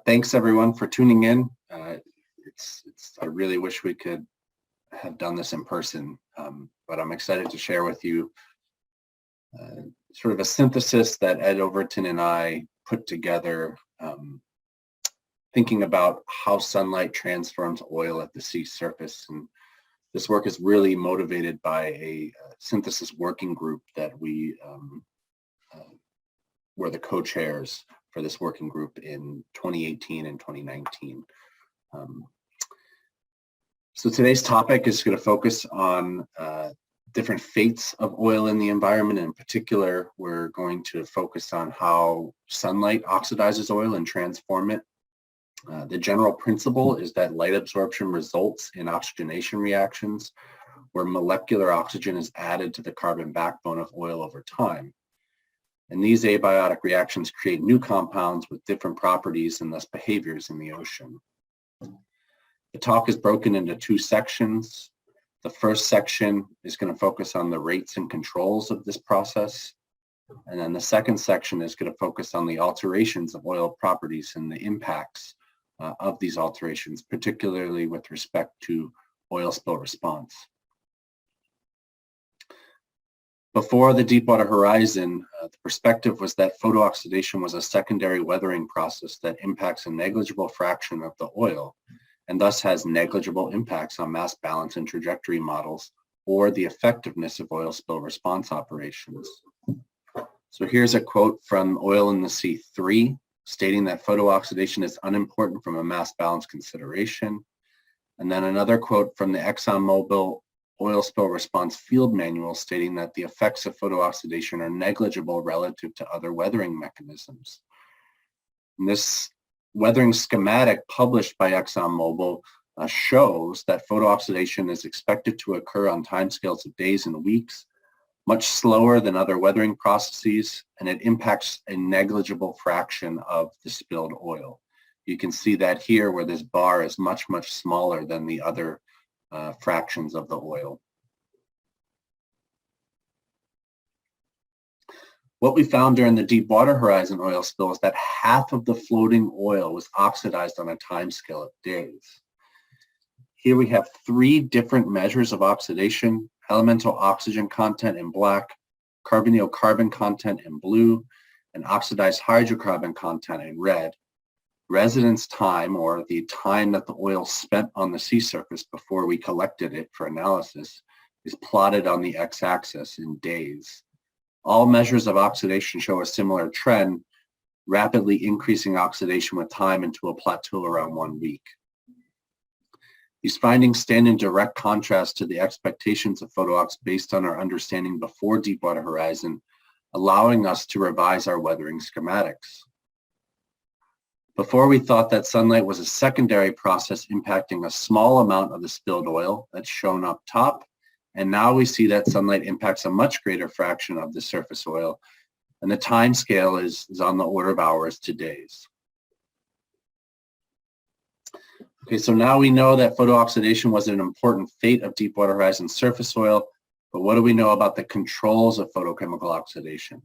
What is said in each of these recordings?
Thanks everyone for tuning in. I really wish we could have done this in person, but I'm excited to share with you sort of a synthesis that Ed Overton and I put together, thinking about how sunlight transforms oil at the sea surface. And this work is really motivated by a synthesis working group that we were the co-chairs for this working group in 2018 and 2019. So today's topic is going to focus on different fates of oil in the environment. In particular, we're going to focus on how sunlight oxidizes oil and transform it. The general principle is that light absorption results in oxygenation reactions where molecular oxygen is added to the carbon backbone of oil over time. And these abiotic reactions create new compounds with different properties and thus behaviors in the ocean. The talk is broken into two sections. The first section is going to focus on the rates and controls of this process. And then the second section is going to focus on the alterations of oil properties and the impacts of these alterations, particularly with respect to oil spill response. Before the Deepwater Horizon, the perspective was that photooxidation was a secondary weathering process that impacts a negligible fraction of the oil and thus has negligible impacts on mass balance and trajectory models or the effectiveness of oil spill response operations. So here's a quote from Oil in the Sea 3, stating that photooxidation is unimportant from a mass balance consideration. And then another quote from the ExxonMobil Oil Spill Response Field Manual stating that the effects of photooxidation are negligible relative to other weathering mechanisms. And this weathering schematic published by ExxonMobil shows that photooxidation is expected to occur on timescales of days and weeks, much slower than other weathering processes, and it impacts a negligible fraction of the spilled oil. You can see that here where this bar is much, much smaller than the other fractions of the oil. What we found during the Deepwater Horizon oil spill is that half of the floating oil was oxidized on a timescale of days. Here we have three different measures of oxidation: elemental oxygen content in black, carbonyl carbon content in blue, and oxidized hydrocarbon content in red. Residence time, or the time that the oil spent on the sea surface before we collected it for analysis, is plotted on the x-axis in days. All measures of oxidation show a similar trend, rapidly increasing oxidation with time into a plateau around 1 week. These findings stand in direct contrast to the expectations of PhotoOx based on our understanding before Deepwater Horizon, allowing us to revise our weathering schematics. Before, we thought that sunlight was a secondary process impacting a small amount of the spilled oil that's shown up top, and now we see that sunlight impacts a much greater fraction of the surface oil, and the time scale is on the order of hours to days. Okay, so now we know that photooxidation was an important fate of Deepwater Horizon surface oil, but what do we know about the controls of photochemical oxidation?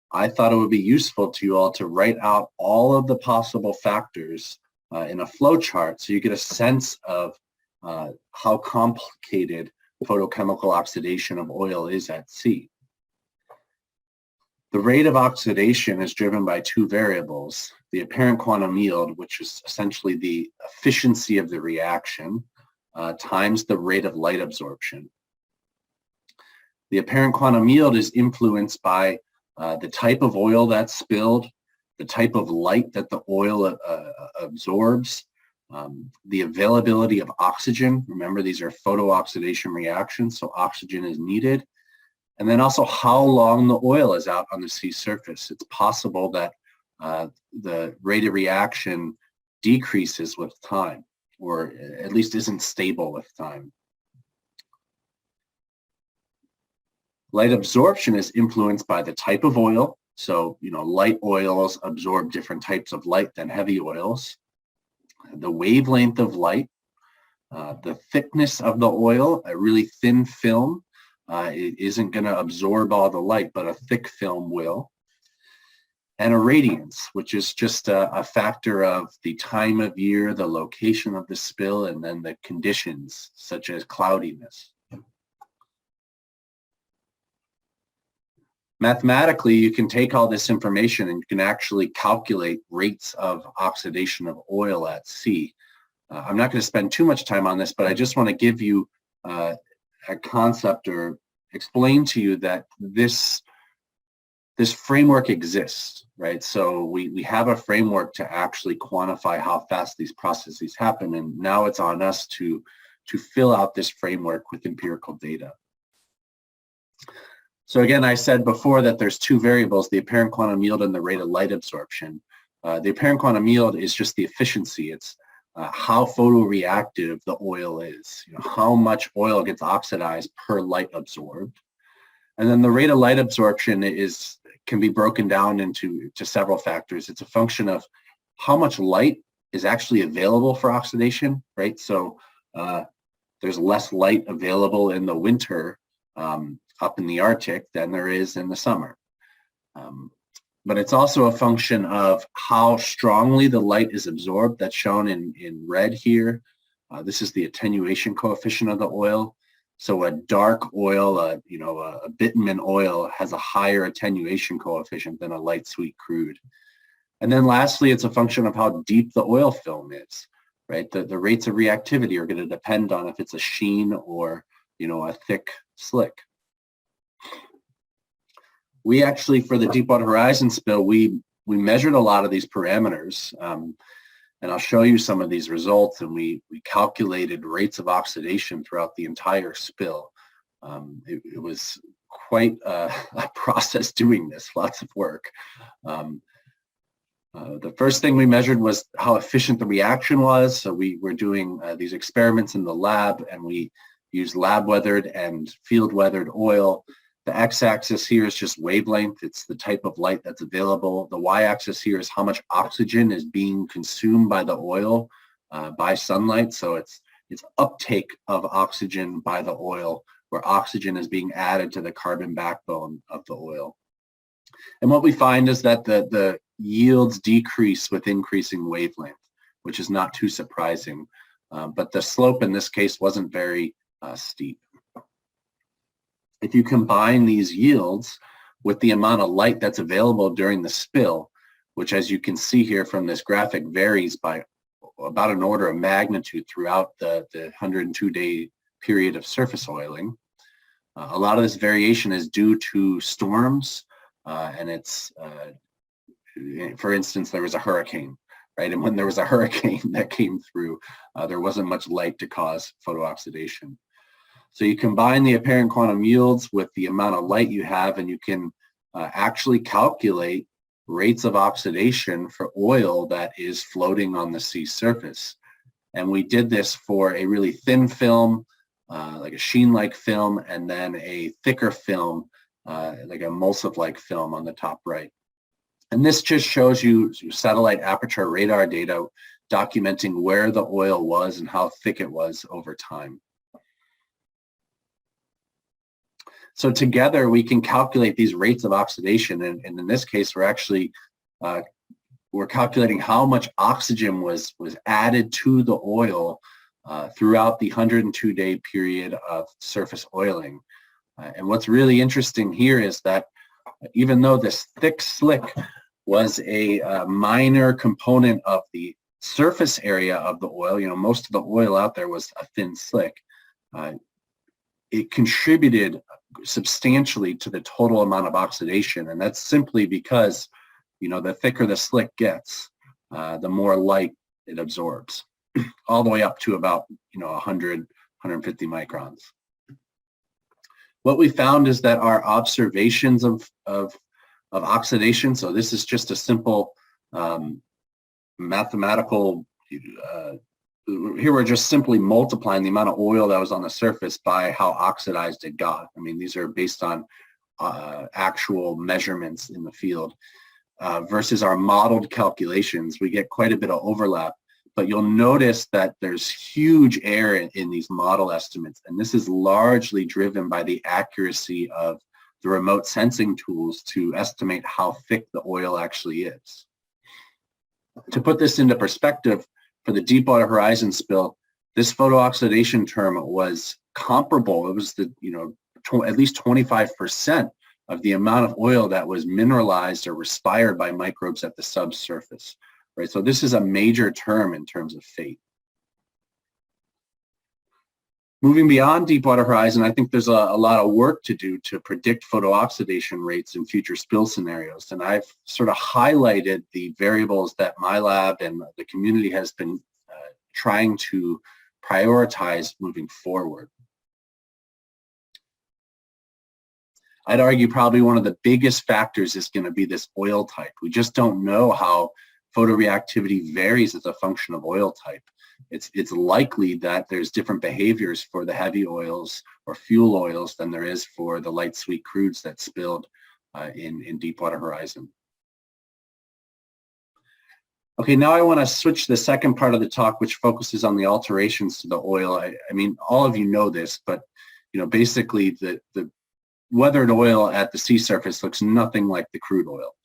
I thought it would be useful to you all to write out all of the possible factors in a flow chart so you get a sense of how complicated photochemical oxidation of oil is at sea. The rate of oxidation is driven by two variables: the apparent quantum yield, which is essentially the efficiency of the reaction, times the rate of light absorption. The apparent quantum yield is influenced by the type of oil that's spilled, the type of light that the oil absorbs, the availability of oxygen. Remember, these are photooxidation reactions, so oxygen is needed. And then also how long the oil is out on the sea surface. It's possible that the rate of reaction decreases with time, or at least isn't stable with time. Light absorption is influenced by the type of oil. So, light oils absorb different types of light than heavy oils. The wavelength of light, the thickness of the oil. A really thin film it isn't going to absorb all the light, but a thick film will. and irradiance, which is just a factor of the time of year, the location of the spill, and then the conditions, such as cloudiness. Mathematically, you can take all this information and you can actually calculate rates of oxidation of oil at sea. I'm not going to spend too much time on this, but I just want to give you a concept or explain to you that this framework exists, right? So we have a framework to actually quantify how fast these processes happen, and now it's on us to fill out this framework with empirical data. So again, I said before that there's two variables, the apparent quantum yield and the rate of light absorption. The apparent quantum yield is just the efficiency. It's how photoreactive the oil is, how much oil gets oxidized per light absorbed. And then the rate of light absorption can be broken down into several factors. It's a function of how much light is actually available for oxidation, right? So there's less light available in the winter up in the Arctic than there is in the summer. But it's also a function of how strongly the light is absorbed. That's shown in red here. This is the attenuation coefficient of the oil. So a dark oil, a bitumen oil has a higher attenuation coefficient than a light sweet crude. And then lastly, it's a function of how deep the oil film is, right? The rates of reactivity are going to depend on if it's a sheen or, a thick slick. We actually, for the Deepwater Horizon spill, we measured a lot of these parameters, and I'll show you some of these results, and we calculated rates of oxidation throughout the entire spill. It was quite a process doing this, lots of work. The first thing we measured was how efficient the reaction was. So we were doing these experiments in the lab, and we used lab-weathered and field-weathered oil. The x-axis here is just wavelength. It's the type of light that's available. The y-axis here is how much oxygen is being consumed by the oil by sunlight. So it's uptake of oxygen by the oil, where oxygen is being added to the carbon backbone of the oil. And what we find is that the yields decrease with increasing wavelength, which is not too surprising. But the slope in this case wasn't very steep. If you combine these yields with the amount of light that's available during the spill, which as you can see here from this graphic varies by about an order of magnitude throughout the 102-day period of surface oiling, a lot of this variation is due to storms, and it's, for instance, there was a hurricane, right? And when there was a hurricane that came through, there wasn't much light to cause photooxidation. So you combine the apparent quantum yields with the amount of light you have, and you can actually calculate rates of oxidation for oil that is floating on the sea surface. And we did this for a really thin film, like a sheen-like film, and then a thicker film, like emulsive-like film on the top right. And this just shows you satellite aperture radar data documenting where the oil was and how thick it was over time. So together we can calculate these rates of oxidation, and in this case we're actually we're calculating how much oxygen was added to the oil throughout the 102-day period of surface oiling. And what's really interesting here is that even though this thick slick was a minor component of the surface area of the oil, most of the oil out there was a thin slick, it contributed substantially to the total amount of oxidation. And that's simply because, the thicker the slick gets, the more light it absorbs, all the way up to about, 100, 150 microns. What we found is that our observations of oxidation, so this is just a simple mathematical, here we're just simply multiplying the amount of oil that was on the surface by how oxidized it got. I mean, these are based on actual measurements in the field versus our modeled calculations. We get quite a bit of overlap, but you'll notice that there's huge error in these model estimates, and this is largely driven by the accuracy of the remote sensing tools to estimate how thick the oil actually is. To put this into perspective, for the Deepwater Horizon spill, this photooxidation term was comparable. It was the, at least 25% of the amount of oil that was mineralized or respired by microbes at the subsurface, right? So this is a major term in terms of fate. Moving beyond Deepwater Horizon, I think there's a lot of work to do to predict photooxidation rates in future spill scenarios. And I've sort of highlighted the variables that my lab and the community has been trying to prioritize moving forward. I'd argue probably one of the biggest factors is going to be this oil type. We just don't know how photoreactivity varies as a function of oil type. It's likely that there's different behaviors for the heavy oils or fuel oils than there is for the light sweet crudes that spilled in Deepwater Horizon. Okay, now I want to switch to the second part of the talk, which focuses on the alterations to the oil. I mean, all of you know this, but basically the weathered oil at the sea surface looks nothing like the crude oil.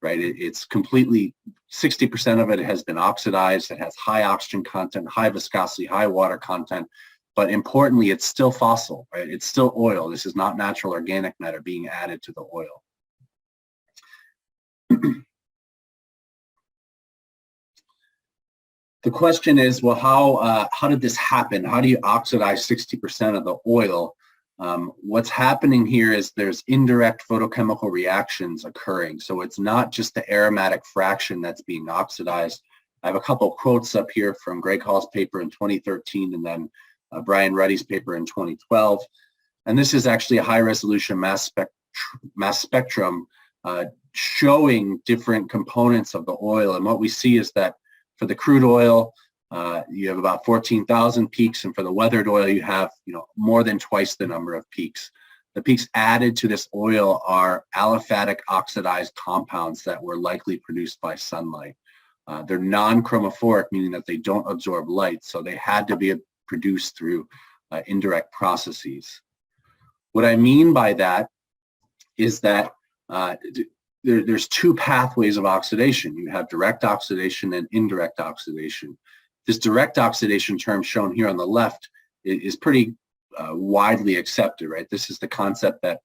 Right, it's completely, 60% of it has been oxidized. It has high oxygen content, high viscosity, high water content, but importantly, it's still fossil, right? It's still oil. This is not natural organic matter being added to the oil. The question is, well, how did this happen? How do you oxidize 60% of the oil? What's happening here is there's indirect photochemical reactions occurring. So it's not just the aromatic fraction that's being oxidized. I have a couple of quotes up here from Greg Hall's paper in 2013 and then Brian Ruddy's paper in 2012. And this is actually a high resolution mass spectrum showing different components of the oil. And what we see is that for the crude oil, you have about 14,000 peaks, and for the weathered oil, you have more than twice the number of peaks. The peaks added to this oil are aliphatic oxidized compounds that were likely produced by sunlight. They're non-chromophoric, meaning that they don't absorb light, so they had to be produced through indirect processes. What I mean by that is that there's two pathways of oxidation. You have direct oxidation and indirect oxidation. This direct oxidation term shown here on the left is pretty widely accepted, right? This is the concept that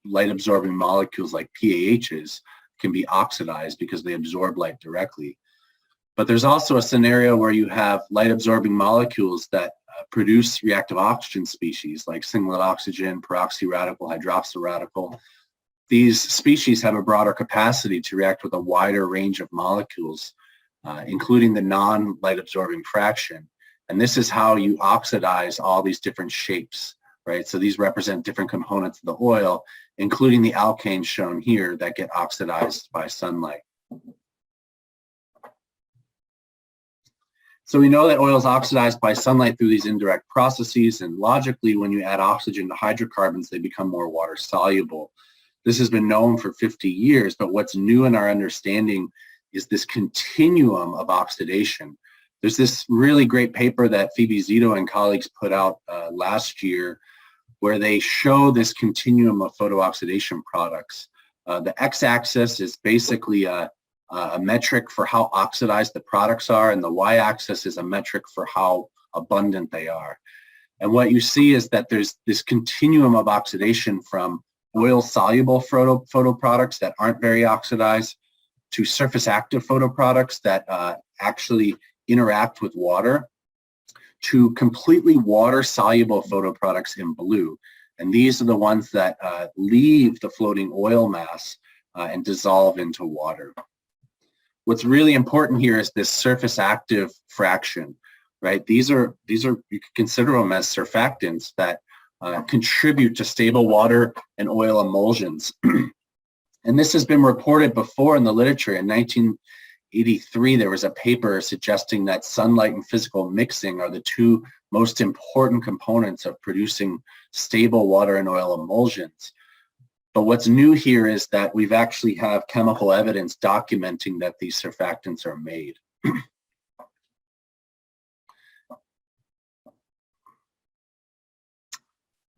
light-absorbing molecules like PAHs can be oxidized because they absorb light directly. But there's also a scenario where you have light-absorbing molecules that produce reactive oxygen species like singlet oxygen, peroxy radical, hydroxyl radical. These species have a broader capacity to react with a wider range of molecules, including the non-light absorbing fraction. And this is how you oxidize all these different shapes, right? So these represent different components of the oil, including the alkanes shown here that get oxidized by sunlight. So we know that oil is oxidized by sunlight through these indirect processes, and logically, when you add oxygen to hydrocarbons, they become more water soluble. This has been known for 50 years, but what's new in our understanding is this continuum of oxidation. There's this really great paper that Phoebe Zito and colleagues put out last year where they show this continuum of photooxidation products. The x-axis is basically a metric for how oxidized the products are, and the y-axis is a metric for how abundant they are. And what you see is that there's this continuum of oxidation from oil-soluble photoproducts that aren't very oxidized to surface-active photoproducts that actually interact with water, to completely water-soluble photoproducts in blue. And these are the ones that leave the floating oil mass and dissolve into water. What's really important here is this surface-active fraction, right? These are you could consider them as surfactants that contribute to stable water and oil emulsions. And this has been reported before in the literature. In 1983, there was a paper suggesting that sunlight and physical mixing are the two most important components of producing stable water and oil emulsions. But what's new here is that we've actually have chemical evidence documenting that these surfactants are made.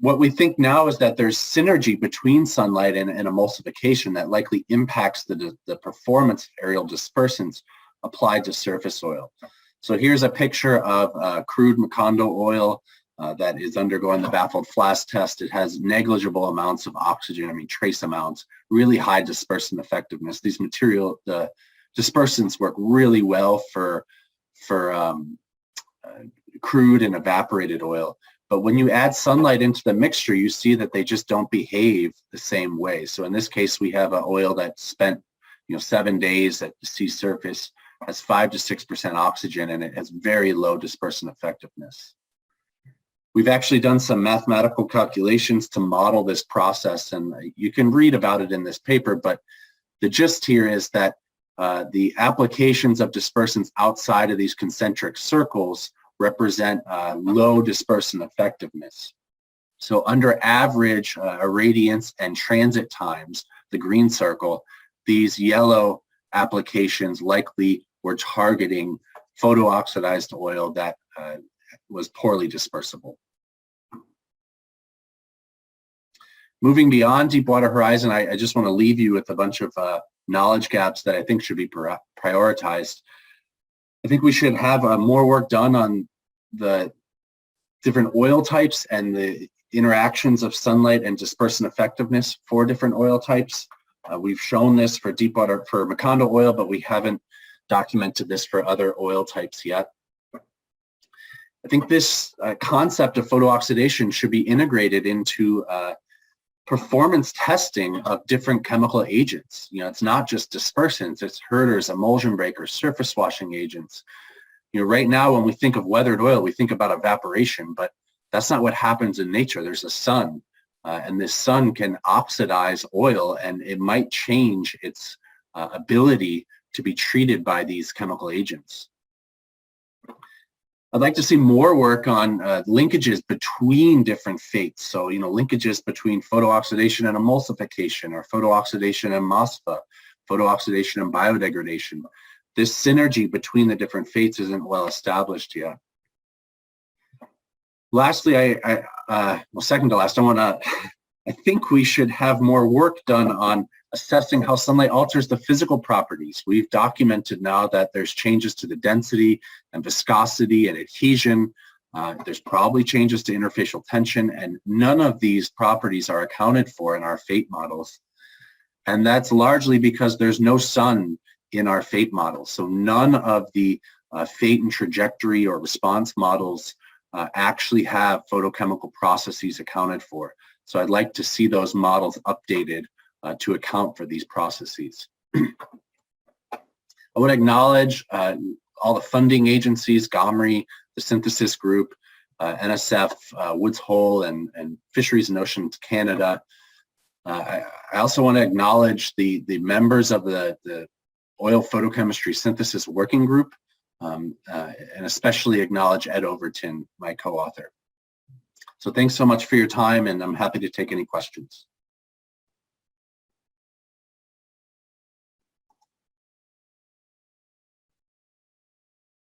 What we think now is that there's synergy between sunlight and emulsification that likely impacts the performance of aerial dispersants applied to surface oil. So here's a picture of crude Macondo oil that is undergoing the baffled flask test. It has negligible amounts of oxygen, trace amounts, really high dispersant effectiveness. These the dispersants work really well for crude and evaporated oil. But when you add sunlight into the mixture, you see that they just don't behave the same way. So in this case, we have an oil that spent 7 days at the sea surface, has 5 to 6% oxygen, and it has very low dispersant effectiveness. We've actually done some mathematical calculations to model this process, and you can read about it in this paper, but the gist here is that the applications of dispersants outside of these concentric circles represent low dispersant effectiveness. So under average irradiance and transit times, the green circle, these yellow applications likely were targeting photooxidized oil that was poorly dispersible. Moving beyond Deepwater Horizon, I just want to leave you with a bunch of knowledge gaps that I think should be prioritized. I think we should have more work done on the different oil types and the interactions of sunlight and dispersant effectiveness for different oil types. We've shown this for deepwater, for Macondo oil, but we haven't documented this for other oil types yet. I think this concept of photooxidation should be integrated into performance testing of different chemical agents. It's not just dispersants, it's herders, emulsion breakers, surface washing agents. Right now when we think of weathered oil, we think about evaporation, but that's not what happens in nature. There's a sun, and this sun can oxidize oil, and it might change its ability to be treated by these chemical agents. I'd like to see more work on linkages between different fates. So, linkages between photooxidation and emulsification, or photooxidation and MOSFA, photooxidation and biodegradation. This synergy between the different fates isn't well established yet. Lastly, second to last, I think we should have more work done on assessing how sunlight alters the physical properties. We've documented now that there's changes to the density and viscosity and adhesion. There's probably changes to interfacial tension, and none of these properties are accounted for in our fate models. And that's largely because there's no sun in our fate models. So none of the fate and trajectory or response models actually have photochemical processes accounted for. So I'd like to see those models updated to account for these processes. I want to acknowledge all the funding agencies, GOMRI, the Synthesis Group, NSF, Woods Hole, and Fisheries and Oceans Canada. I also want to acknowledge the members of the Oil Photochemistry Synthesis Working Group, and especially acknowledge Ed Overton, my co-author. So thanks so much for your time, and I'm happy to take any questions.